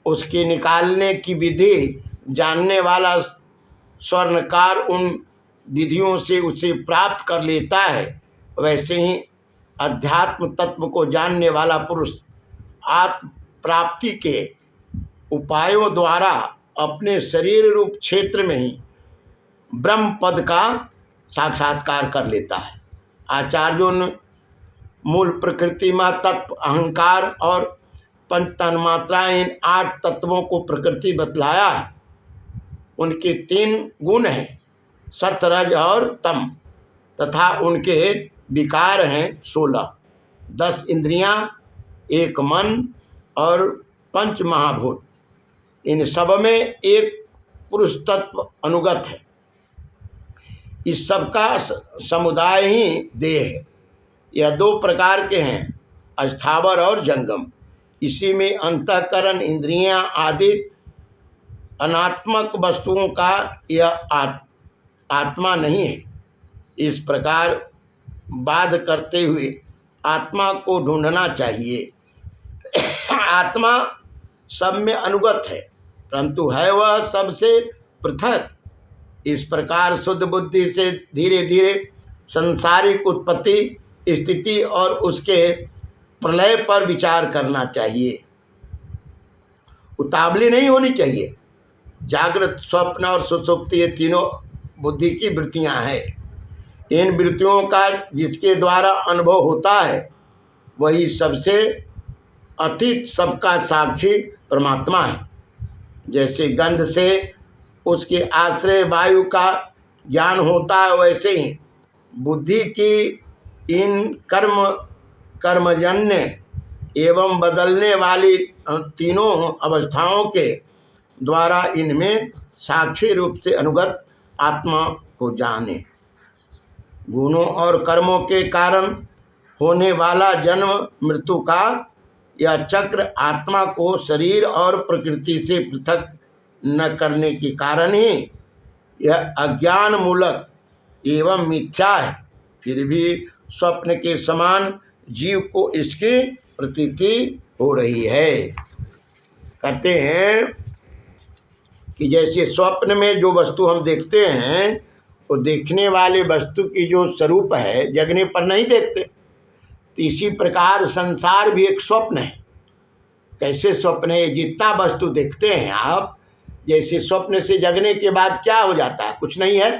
उसके निकालने की विधि जानने वाला स्वर्णकार उन विधियों से उसे प्राप्त कर लेता है, वैसे ही अध्यात्म तत्व को जानने वाला पुरुष आत्म प्राप्ति के उपायों द्वारा अपने शरीर रूप क्षेत्र में ही ब्रह्म पद का साक्षात्कार कर लेता है। आचार्यों ने मूल प्रकृति में तत्व, अहंकार और पंच तन्मात्राएं, इन 8 तत्वों को प्रकृति बतलाया है। उनके 3 गुण हैं, सत्व, रज और तम, तथा उनके विकार हैं 16, 10 इंद्रियां, 1 मन और 5 महाभूत। इन सब में एक पुरुष तत्व अनुगत है। इस सब का समुदाय ही देह है। यह 2 प्रकार के हैं, अस्थावर और जंगम। इसी में अंतःकरण, इंद्रियां आदि अनात्मक वस्तुओं का यह आत्मा नहीं है। इस प्रकार बाध करते हुए आत्मा को ढूंढना चाहिए। आत्मा सब में अनुगत है, परंतु है वह सबसे पृथक। इस प्रकार शुद्ध बुद्धि से धीरे धीरे संसारिक उत्पत्ति, स्थिति और उसके प्रलय पर विचार करना चाहिए। उतावली नहीं होनी चाहिए। जागृत, स्वप्न और सुषुप्ति, ये तीनों बुद्धि की वृत्तियां हैं। इन वृत्तियों का जिसके द्वारा अनुभव होता है वही सबसे अतीत, सबका साक्षी परमात्मा है। जैसे गंध से उसके आश्रय वायु का ज्ञान होता है, वैसे ही बुद्धि की इन कर्मजन्य एवं बदलने वाली तीनों अवस्थाओं के द्वारा इनमें साक्षी रूप से अनुगत आत्मा को जाने। गुणों और कर्मों के कारण होने वाला जन्म मृत्यु का यह चक्र आत्मा को शरीर और प्रकृति से पृथक न करने के कारण ही यह अज्ञान मूलक एवं मिथ्या है। फिर भी स्वप्न के समान जीव को इसकी प्रतीति हो रही है। कहते हैं कि जैसे स्वप्न में जो वस्तु हम देखते हैं वो देखने वाले वस्तु की जो स्वरूप है जगने पर नहीं देखते, तो इसी प्रकार संसार भी एक स्वप्न है। कैसे स्वप्न है? जितना वस्तु देखते हैं आप, जैसे स्वप्न से जगने के बाद क्या हो जाता है, कुछ नहीं है।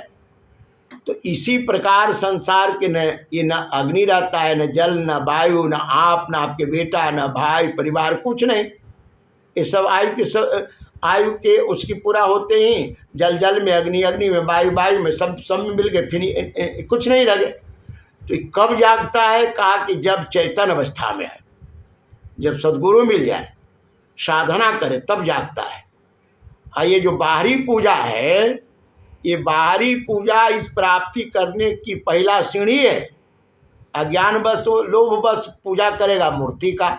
तो इसी प्रकार संसार के न अग्नि रहता है, न जल, न वायु, न आप, न आपके बेटा, न भाई, परिवार, कुछ नहीं। ये सब आयु के उसकी पूरा होते ही जल में, अग्नि में, वायु में, सब में मिल गए, फिर कुछ नहीं रह गए। तो कब जागता है? कहा कि जब चैतन अवस्था में है, जब सद्गुरु मिल जाए, साधना करे, तब जागता है। और ये जो बाहरी पूजा है, ये बाहरी पूजा इस प्राप्ति करने की पहला सीढ़ी है। अज्ञान बस, लोभ बस पूजा करेगा मूर्ति का,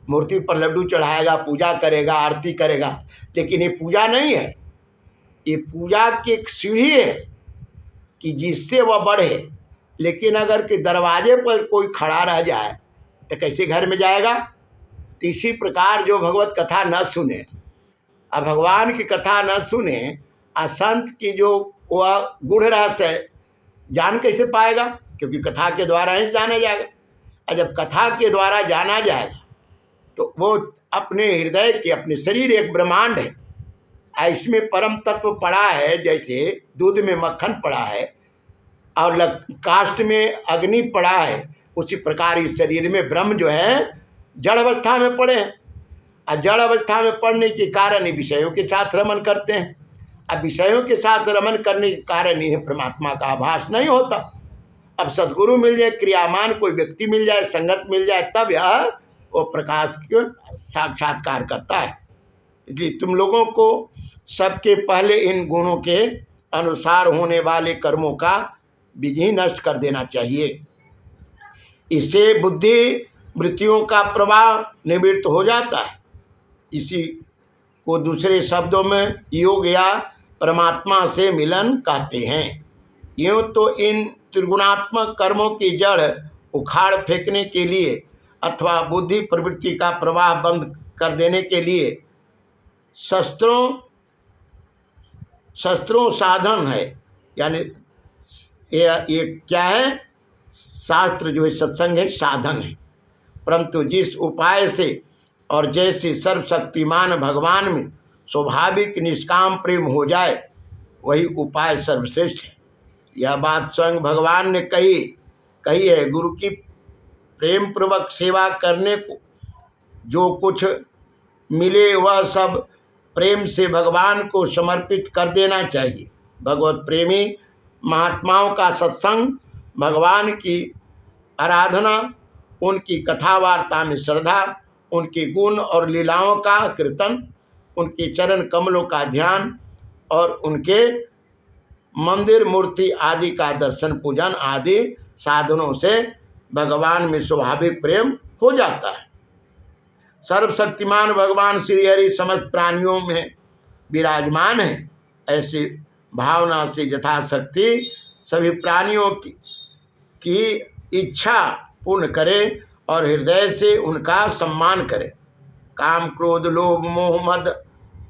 मूर्ति पर लड्डू चढ़ाएगा, पूजा करेगा, आरती करेगा, लेकिन ये पूजा नहीं है। ये पूजा की एक सीढ़ी है कि जिससे वह बढ़े। लेकिन अगर के दरवाजे पर कोई खड़ा रह जाए तो कैसे घर में जाएगा? तो इसी प्रकार जो भगवत कथा न सुने, अब भगवान की कथा न सुने, असंत की जो वह गूढ़ रहस्य जान कैसे पाएगा? क्योंकि कथा के द्वारा ही जाना जाएगा। और जब कथा के द्वारा जाना जाएगा तो वो अपने हृदय के, अपने शरीर एक ब्रह्मांड है, इसमें परम तत्व पड़ा है। जैसे दूध में मक्खन पड़ा है और काष्ठ में अग्नि पड़ा है, उसी प्रकार इस शरीर में ब्रह्म जो है जड़ अवस्था में पड़े हैं। और जड़ अवस्था में पड़ने के कारण ही विषयों के साथ रमन करते हैं। अब विषयों के साथ रमन करने के कारण ही परमात्मा का आभास नहीं होता। अब सद्गुरु मिल जाए, क्रियामान कोई व्यक्ति मिल जाए, संगत मिल जाए, तब यह वो प्रकाश को साक्षात्कार करता है। इसलिए तुम लोगों को सबके पहले इन गुणों के अनुसार होने वाले कर्मों का बीज ही नष्ट कर देना चाहिए। इससे बुद्धि वृत्तियों का प्रवाह निवृत्त हो जाता है। इसी को दूसरे शब्दों में योग या परमात्मा से मिलन कहते हैं। यूँ तो इन त्रिगुणात्मक कर्मों की जड़ उखाड़ फेंकने के लिए अथवा बुद्धि प्रवृत्ति का प्रवाह बंद कर देने के लिए शस्त्रों साधन है। यानी ये क्या है? शास्त्र जो है, सत्संग है, साधन है। परंतु जिस उपाय से और जैसे सर्वशक्तिमान भगवान में स्वाभाविक निष्काम प्रेम हो जाए वही उपाय सर्वश्रेष्ठ है। यह बात स्वयं भगवान ने कही है। गुरु की प्रेम पूर्वक सेवा करने को जो कुछ मिले वह सब प्रेम से भगवान को समर्पित कर देना चाहिए। भगवत प्रेमी महात्माओं का सत्संग, भगवान की आराधना, उनकी कथा वार्ता में श्रद्धा, उनके गुण और लीलाओं का कीर्तन, उनके चरण कमलों का ध्यान और उनके मंदिर मूर्ति आदि का दर्शन पूजन आदि साधनों से भगवान में स्वाभाविक प्रेम हो जाता है। सर्वशक्तिमान भगवान श्री हरि समस्त प्राणियों में विराजमान है। ऐसी भावना से यथाशक्ति सभी प्राणियों की इच्छा पूर्ण करें और हृदय से उनका सम्मान करें। काम, क्रोध, लोभ, मोह, मद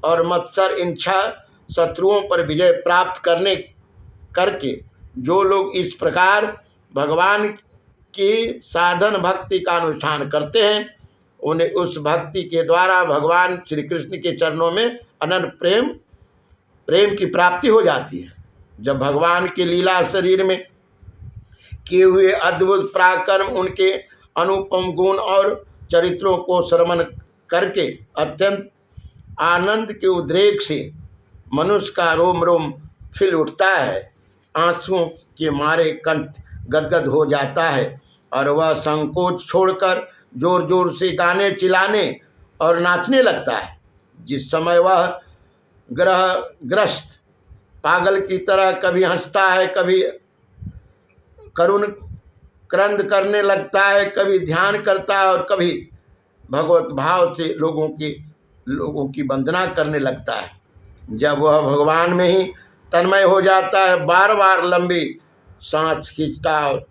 और मत्सर इन 6 शत्रुओं पर विजय प्राप्त करके जो लोग इस प्रकार भगवान की साधन भक्ति का अनुष्ठान करते हैं उन्हें उस भक्ति के द्वारा भगवान श्री कृष्ण के चरणों में अनंत प्रेम की प्राप्ति हो जाती है। जब भगवान के लीला शरीर में किए हुए अद्भुत पराक्रम, उनके अनुपम गुण और चरित्रों को श्रवण करके अत्यंत आनंद के उद्रेक से मनुष्य का रोम रोम खिल उठता है, आंसुओं के मारे कंठ गदगद हो जाता है और वह संकोच छोड़कर जोर जोर से गाने, चिल्लाने और नाचने लगता है। जिस समय वह ग्रस्त पागल की तरह कभी हंसता है, कभी करुण क्रंद करने लगता है, कभी ध्यान करता है और कभी भगवत भाव से लोगों की वंदना करने लगता है। जब वह भगवान में ही तन्मय हो जाता है, बार बार लंबी सांस खींचता और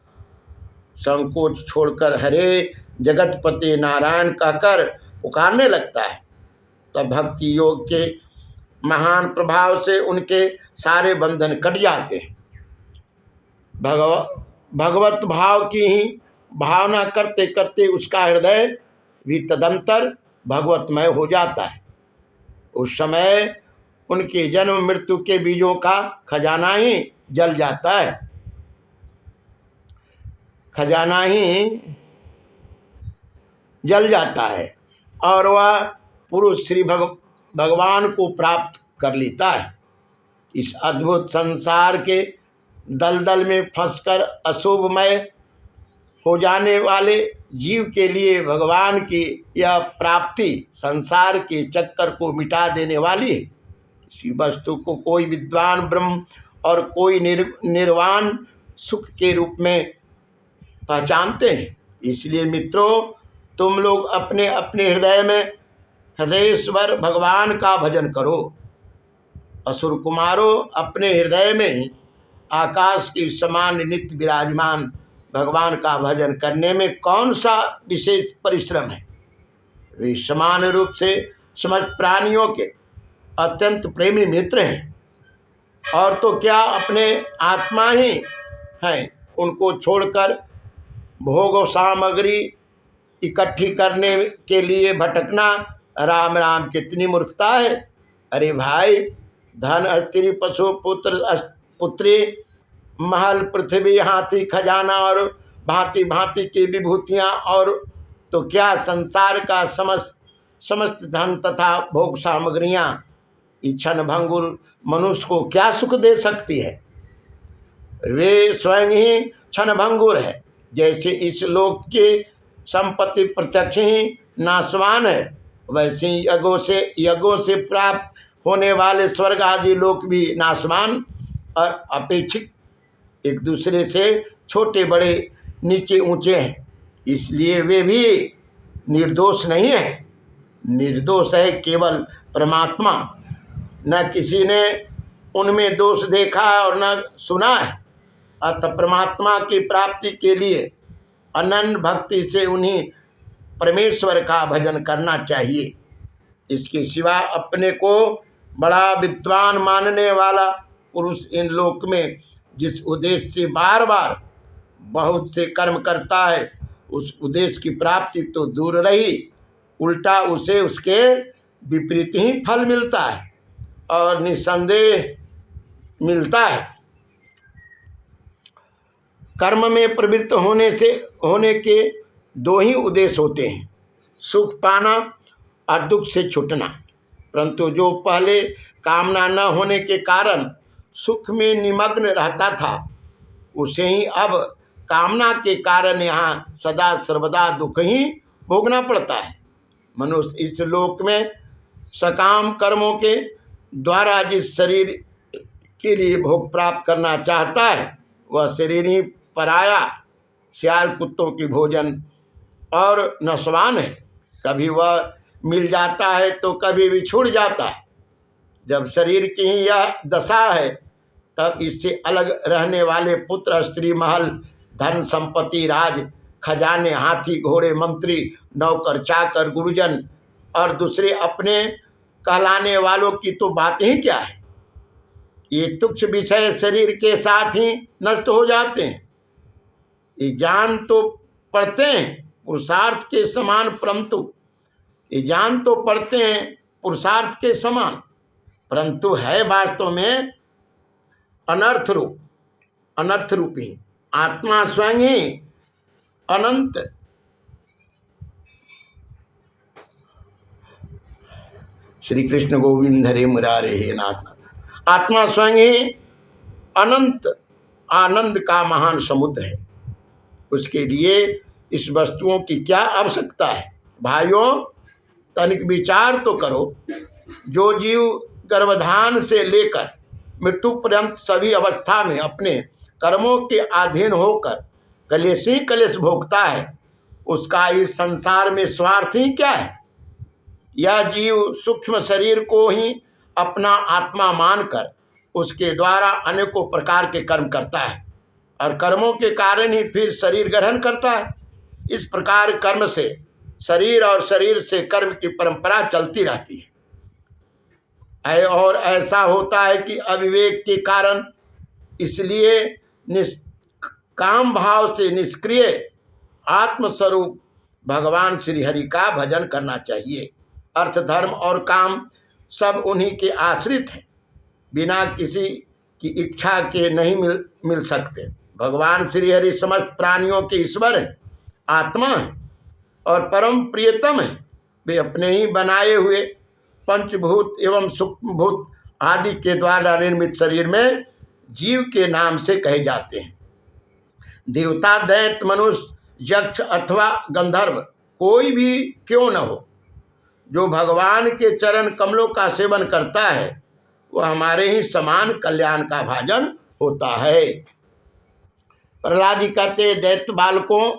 संकोच छोड़कर हरे जगतपति नारायण कहकर पुकारने लगता है, तब भक्ति योग के महान प्रभाव से उनके सारे बंधन कट जाते हैं। भगवत भाव की ही भावना करते करते उसका हृदय भी तदंतर भगवतमय हो जाता है। उस समय उनके जन्म मृत्यु के बीजों का खजाना ही जल जाता है, खजाना ही जल जाता है और वह पुरुष श्री भगवान को प्राप्त कर लेता है। इस अद्भुत संसार के दलदल में फंसकर अशुभमय हो जाने वाले जीव के लिए भगवान की यह प्राप्ति संसार के चक्कर को मिटा देने वाली है। इसी वस्तु को कोई विद्वान ब्रह्म और कोई निर्वाण सुख के रूप में पहचानते हैं। इसलिए मित्रों, तुम लोग अपने अपने हृदय में हृदयेश्वर भगवान का भजन करो। असुर कुमारों, अपने हृदय में आकाश के समान नित्य विराजमान भगवान का भजन करने में कौन सा विशेष परिश्रम है? वे समान रूप से समस्त प्राणियों के अत्यंत प्रेमी मित्र हैं और तो क्या अपने आत्मा ही हैं। उनको छोड़कर भोग सामग्री इकट्ठी करने के लिए भटकना राम राम कितनी मूर्खता है। अरे भाई, धन, स्त्री, पशु, पुत्री, महल, पृथ्वी, हाथी, खजाना और भांति भांति की विभूतियाँ और तो क्या संसार का समस्त धन तथा भोग सामग्रियाँ क्षण भंगुर मनुष्य को क्या सुख दे सकती है? वे स्वयं ही क्षण भंगुर है। जैसे इस लोक के संपत्ति प्रत्यक्ष ही नाशवान है, वैसे यज्ञों से प्राप्त होने वाले स्वर्ग आदि लोक भी नाशवान और अपेक्षित एक दूसरे से छोटे बड़े नीचे ऊंचे हैं, इसलिए वे भी निर्दोष नहीं है। निर्दोष है केवल परमात्मा। न किसी ने उनमें दोष देखा और न सुना है। अतः परमात्मा की प्राप्ति के लिए अनन्य भक्ति से उन्हीं परमेश्वर का भजन करना चाहिए। इसके सिवा अपने को बड़ा विद्वान मानने वाला पुरुष इन लोक में जिस उद्देश्य से बार बार बहुत से कर्म करता है, उस उद्देश्य की प्राप्ति तो दूर रही, उल्टा उसे उसके विपरीत ही फल मिलता है और निसंदेह मिलता है। कर्म में प्रवृत्त होने के दो ही उद्देश्य होते हैं, सुख पाना और दुख से छूटना। परंतु जो पहले कामना न होने के कारण सुख में निमग्न रहता था, उसे ही अब कामना के कारण यहाँ सदा सर्वदा दुख ही भोगना पड़ता है। मनुष्य इस लोक में सकाम कर्मों के द्वारा जिस शरीर के लिए भोग प्राप्त करना चाहता है, वह शरीर ही पराया सियार कुत्तों की भोजन और नस्वान है। कभी वह मिल जाता है तो कभी भी छूट जाता है। जब शरीर की ही यह दशा है, तब इससे अलग रहने वाले पुत्र स्त्री महल धन संपत्ति राज खजाने हाथी घोड़े मंत्री नौकर चाकर गुरुजन और दूसरे अपने कहलाने वालों की तो बात ही क्या है। ये तुच्छ विषय शरीर के साथ ही नष्ट हो जाते हैं। ये जान तो पड़ते हैं पुरुषार्थ के समान, परंतु ये जान तो पड़ते हैं पुरुषार्थ के समान, परंतु है वास्तव में अनर्थ रूपी। आत्मा स्वयं ही अनंत श्री कृष्ण गोविंद हरे मुरारे हे नाथ। आत्मा स्वयं ही अनंत आनंद का महान समुद्र है। उसके लिए इस वस्तुओं की क्या आवश्यकता है। भाइयों, तनिक विचार तो करो। जो जीव गर्भधान से लेकर मृत्यु पर्यंत सभी अवस्था में अपने कर्मों के अधीन होकर कलेश ही कलेश भोगता है, उसका इस संसार में स्वार्थ ही क्या है। यह जीव सूक्ष्म शरीर को ही अपना आत्मा मानकर उसके द्वारा अनेकों प्रकार के कर्म करता है और कर्मों के कारण ही फिर शरीर ग्रहण करता है। इस प्रकार कर्म से शरीर और शरीर से कर्म की परंपरा चलती रहती है। और ऐसा होता है कि अविवेक के कारण इसलिए निष्काम भाव से निष्क्रिय आत्मस्वरूप भगवान श्री हरि का भजन करना चाहिए। अर्थ धर्म और काम सब उन्हीं के आश्रित हैं, बिना किसी की इच्छा के नहीं मिल सकते। भगवान श्री हरि समस्त प्राणियों के ईश्वर हैं, आत्मा है और परम प्रियतम है। वे अपने ही बनाए हुए पंचभूत एवं सूक्ष्मभूत आदि के द्वारा निर्मित शरीर में जीव के नाम से कहे जाते हैं। देवता दैत्य मनुष्य यक्ष अथवा गंधर्व कोई भी क्यों न हो, जो भगवान के चरण कमलों का सेवन करता है, वह हमारे ही समान कल्याण का भाजन होता है। प्रहलाद जी कहते दैत्य बालकों,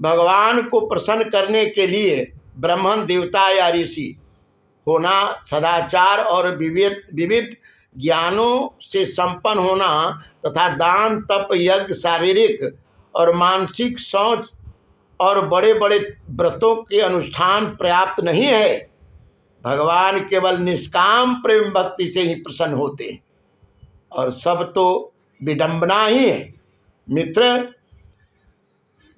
भगवान को प्रसन्न करने के लिए ब्राह्मण देवता या ऋषि होना, सदाचार और विविध ज्ञानों से संपन्न होना तथा दान तप यज्ञ शारीरिक और मानसिक शौच और बड़े बड़े व्रतों के अनुष्ठान पर्याप्त नहीं है। भगवान केवल निष्काम प्रेम भक्ति से ही प्रसन्न होते हैं और सब तो विडंबना ही है। मित्र,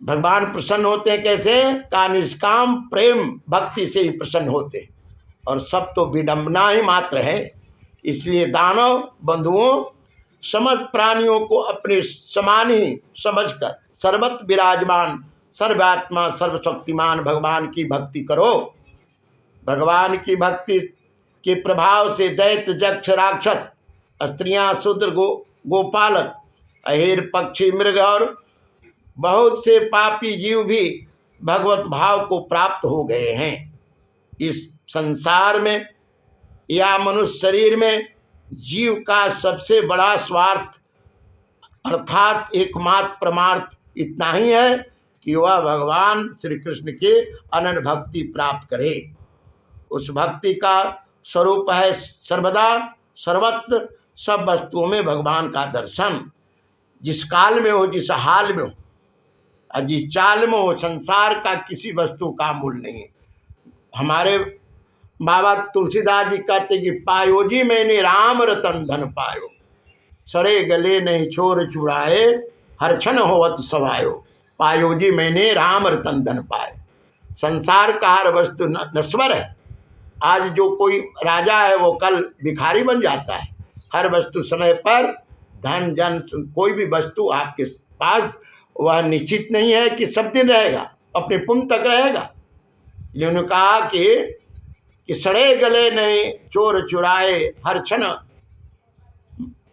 भगवान प्रसन्न होते हैं कैसे? का निष्काम प्रेम भक्ति से ही प्रसन्न होते हैं और सब तो विडंबना ही मात्र है। इसलिए दानव बंधुओं, समस्त प्राणियों को अपने समान ही समझकर सर्वत्र विराजमान सर्वात्मा सर्वशक्तिमान भगवान की भक्ति करो। भगवान की भक्ति के प्रभाव से दैत्य यक्ष राक्षस स्त्रियां शूद्र गोपालक अहेर पक्षी मृग और बहुत से पापी जीव भी भगवत भाव को प्राप्त हो गए हैं। इस संसार में या मनुष्य शरीर में जीव का सबसे बड़ा स्वार्थ अर्थात एकमात्र परमार्थ इतना ही है कि वह भगवान श्री कृष्ण के अनन्य भक्ति प्राप्त करे। उस भक्ति का स्वरूप है सर्वदा सर्वत्र सब वस्तुओं में भगवान का दर्शन। जिस काल में हो, जिस हाल में हो और जिस चाल में हो, संसार का किसी वस्तु का मूल नहीं है। हमारे बाबा तुलसीदास जी कहते कि पायो जी मैंने राम रतन धन पायो, सड़े गले नहीं छोर चुराए, हर क्षण होवत सवायो। पायो जी मैंने राम रतन धन पाए। संसार का हर वस्तु नश्वर है। आज जो कोई राजा है वो कल भिखारी बन जाता है। हर वस्तु समय पर धन जन कोई भी वस्तु आपके पास वह निश्चित नहीं है कि सब दिन रहेगा, अपने पुण्य तक रहेगा। इन्होंने कहा कि सड़े गले नहीं चोर चुराए, हर क्षण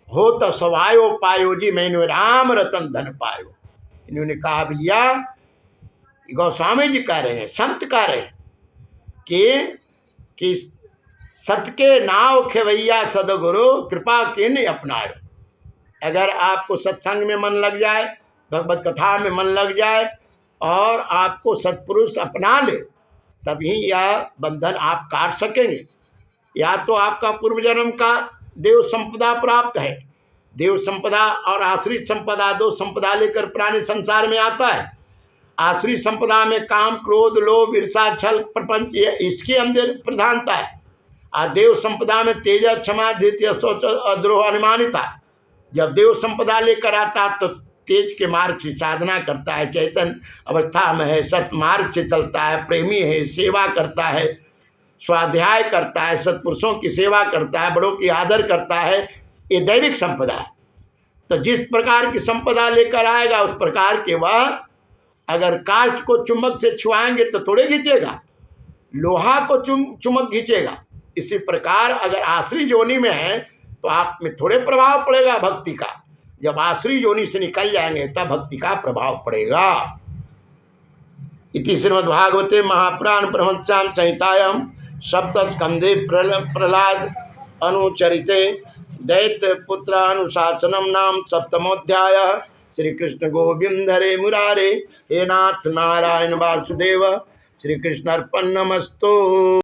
हो तो सवायो, पायो जी मैंने राम रतन धन पायो। इन्होंने कहा भैया, गोस्वामी जी कह रहे हैं, संत कह रहे हैं कि सत के नाव खेवैया सदगुरु, कृपा किन अपनायो। अगर आपको सत्संग में मन लग जाए, भगवत कथा में मन लग जाए और आपको सत्पुरुष अपना ले, तभी यह बंधन आप काट सकेंगे। या तो आपका पूर्व जन्म का देव संपदा प्राप्त है। देव संपदा और आश्रित संपदा, दो संपदा लेकर प्राणी संसार में आता है। आश्रित संपदा में काम क्रोध लोभ ईर्षा छल प्रपंच, इसके अंदर प्रधानता है। और देव संपदा में तेज क्षमा धैर्य शौच अद्रोह अनुमानिता। जब देव संपदा लेकर आता तो तेज के मार्ग से साधना करता है, चैतन्य अवस्था में है, सत मार्ग से चलता है, प्रेमी है, सेवा करता है, स्वाध्याय करता है, सत्पुरुषों की सेवा करता है, बड़ों की आदर करता है। ये दैविक संपदा है। तो जिस प्रकार की संपदा लेकर आएगा उस प्रकार के वह, अगर काष्ठ को चुम्बक से छुआएंगे तो थोड़े खींचेगा, लोहा को चुम्बक खींचेगा। इसी प्रकार अगर आश्री योनि में है तो आप में थोड़े प्रभाव पड़ेगा भक्ति का। जब आश्री योनि से निकल जाएंगे तब भक्ति का प्रभाव पड़ेगा। इति श्रीमद्भागवते महापुराण परमहंस्यां संहितायां सप्तस्कंधे प्रहलाद अनुचरिते दैत्य पुत्र अनुशासनम नाम सप्तमोध्याय। श्री कृष्ण गोविंद हरे मुरारे, हे नाथ नारायण वासुदेव। श्री कृष्ण अर्पण नमस्तु।